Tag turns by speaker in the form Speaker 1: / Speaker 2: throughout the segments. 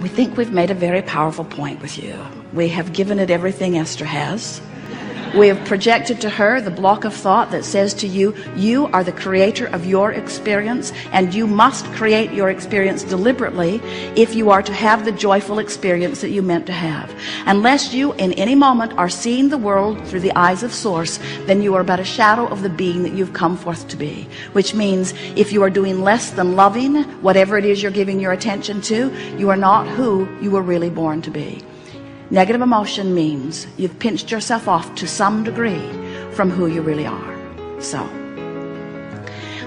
Speaker 1: We think we've made a very powerful point with you. We have given it everything Esther has. We have projected to her the block of thought that says to you, you are the creator of your experience, and you must create your experience deliberately if you are to have the joyful experience that you meant to have. Unless you in any moment are seeing the world through the eyes of Source, then you are but a shadow of the being that you've come forth to be. Which means if you are doing less than loving whatever it is you're giving your attention to, you are not who you were really born to be. Negative emotion means you've pinched yourself off to some degree from who you really are. So,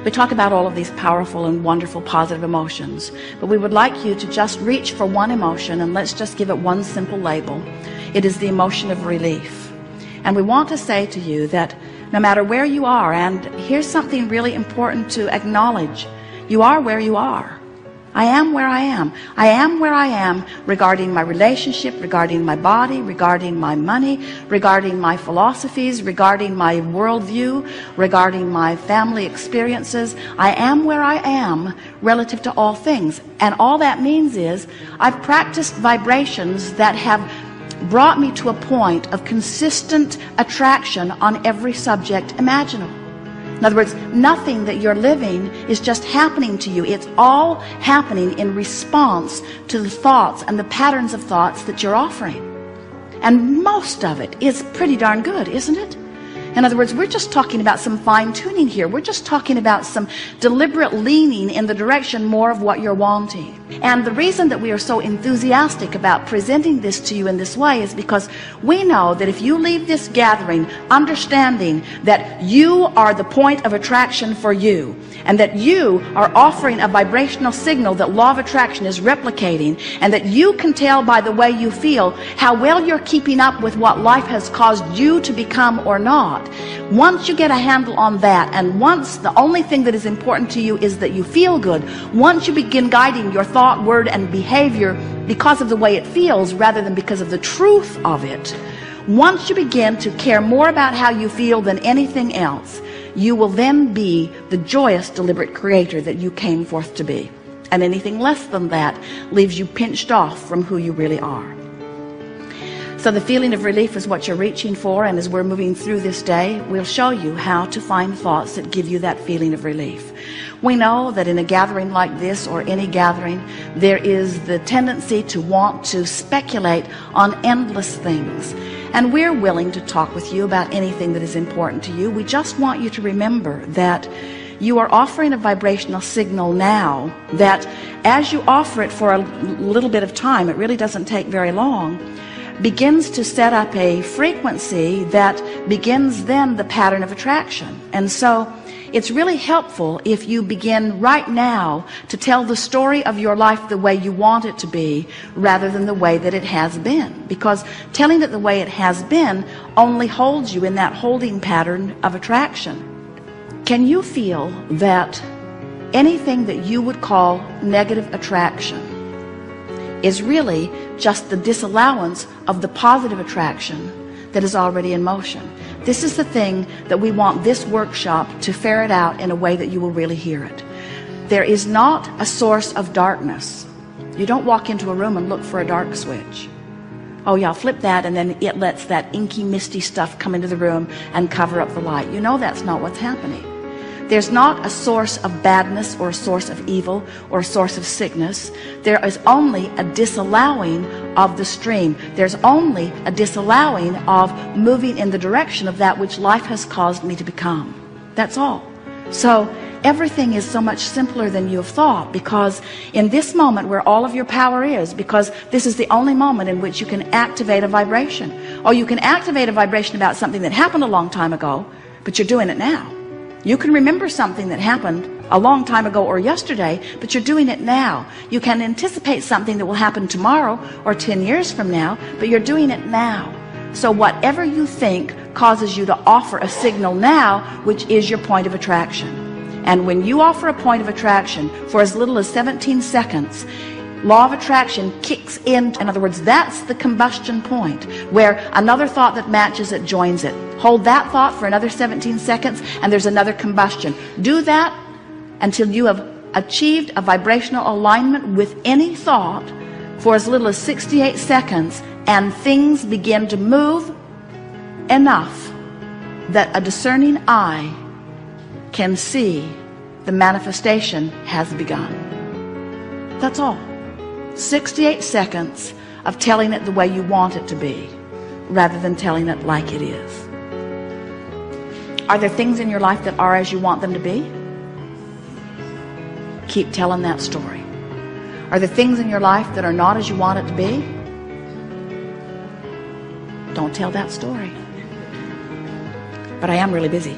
Speaker 1: we talk about all of these powerful and wonderful positive emotions, but we would like you to just reach for one emotion, and let's just give it one simple label. It is the emotion of relief. And we want to say to you that no matter where you are, and here's something really important to acknowledge, you are where you are. I am where I am. I am where I am regarding my relationship, regarding my body, regarding my money, regarding my philosophies, regarding my worldview, regarding my family experiences. I am where I am relative to all things. And all that means is I've practiced vibrations that have brought me to a point of consistent attraction on every subject imaginable. In other words, nothing that you're living is just happening to you. It's all happening in response to the thoughts and the patterns of thoughts that you're offering. And most of it is pretty darn good, isn't it? In other words, we're just talking about some fine-tuning here. We're just talking about some deliberate leaning in the direction more of what you're wanting. And the reason that we are so enthusiastic about presenting this to you in this way is because we know that if you leave this gathering understanding that you are the point of attraction for you, and that you are offering a vibrational signal that law of attraction is replicating, and that you can tell by the way you feel how well you're keeping up with what life has caused you to become or not. Once you get a handle on that, and once the only thing that is important to you is that you feel good, once you begin guiding your thought, word, and behavior because of the way it feels rather than because of the truth of it, once you begin to care more about how you feel than anything else, you will then be the joyous, deliberate creator that you came forth to be. And anything less than that leaves you pinched off from who you really are. So the feeling of relief is what you're reaching for, and as we're moving through this day, we'll show you how to find thoughts that give you that feeling of relief. We know that in a gathering like this, or any gathering, there is the tendency to want to speculate on endless things. And we're willing to talk with you about anything that is important to you. We just want you to remember that you are offering a vibrational signal now that as you offer it for a little bit of time, it really doesn't take very long, begins to set up a frequency that begins then the pattern of attraction. And so it's really helpful if you begin right now to tell the story of your life the way you want it to be rather than the way that it has been, because telling it the way it has been only holds you in that holding pattern of attraction. Can you feel that anything that you would call negative attraction is really just the disallowance of the positive attraction that is already in motion? This is the thing that we want this workshop to ferret out in a way that you will really hear it. There is not a source of darkness. You don't walk into a room and look for a dark switch. Oh yeah, flip that, and then it lets that inky, misty stuff come into the room and cover up the light. You know that's not what's happening. There's not a source of badness or a source of evil or a source of sickness. There is only a disallowing of the stream. There's only a disallowing of moving in the direction of that which life has caused me to become. That's all. So everything is so much simpler than you have thought, because in this moment where all of your power is, because this is the only moment in which you can activate a vibration. Or you can activate a vibration about something that happened a long time ago, but you're doing it now. You can remember something that happened a long time ago or yesterday, but you're doing it now. You can anticipate something that will happen tomorrow or 10 years from now, but you're doing it now. So whatever you think causes you to offer a signal now, which is your point of attraction. And when you offer a point of attraction for as little as 17 seconds, law of attraction kicks in. In other words, that's the combustion point where another thought that matches it joins it. Hold that thought for another 17 seconds and there's another combustion. Do that until you have achieved a vibrational alignment with any thought for as little as 68 seconds, and things begin to move enough that a discerning eye can see the manifestation has begun. That's all. 68 seconds of telling it the way you want it to be, rather than telling it like it is. Are there things in your life that are as you want them to be? Keep telling that story. Are there things in your life that are not as you want it to be? Don't tell that story. But I am really busy.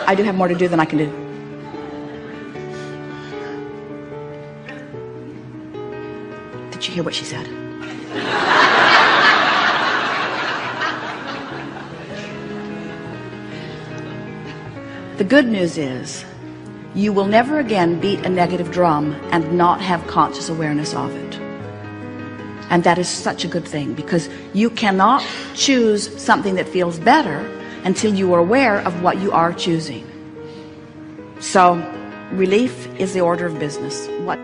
Speaker 1: I do have more to do than I can do. Did you hear what she said? The good news is you will never again beat a negative drum and not have conscious awareness of it. And that is such a good thing, because you cannot choose something that feels better until you are aware of what you are choosing. So relief is the order of business. What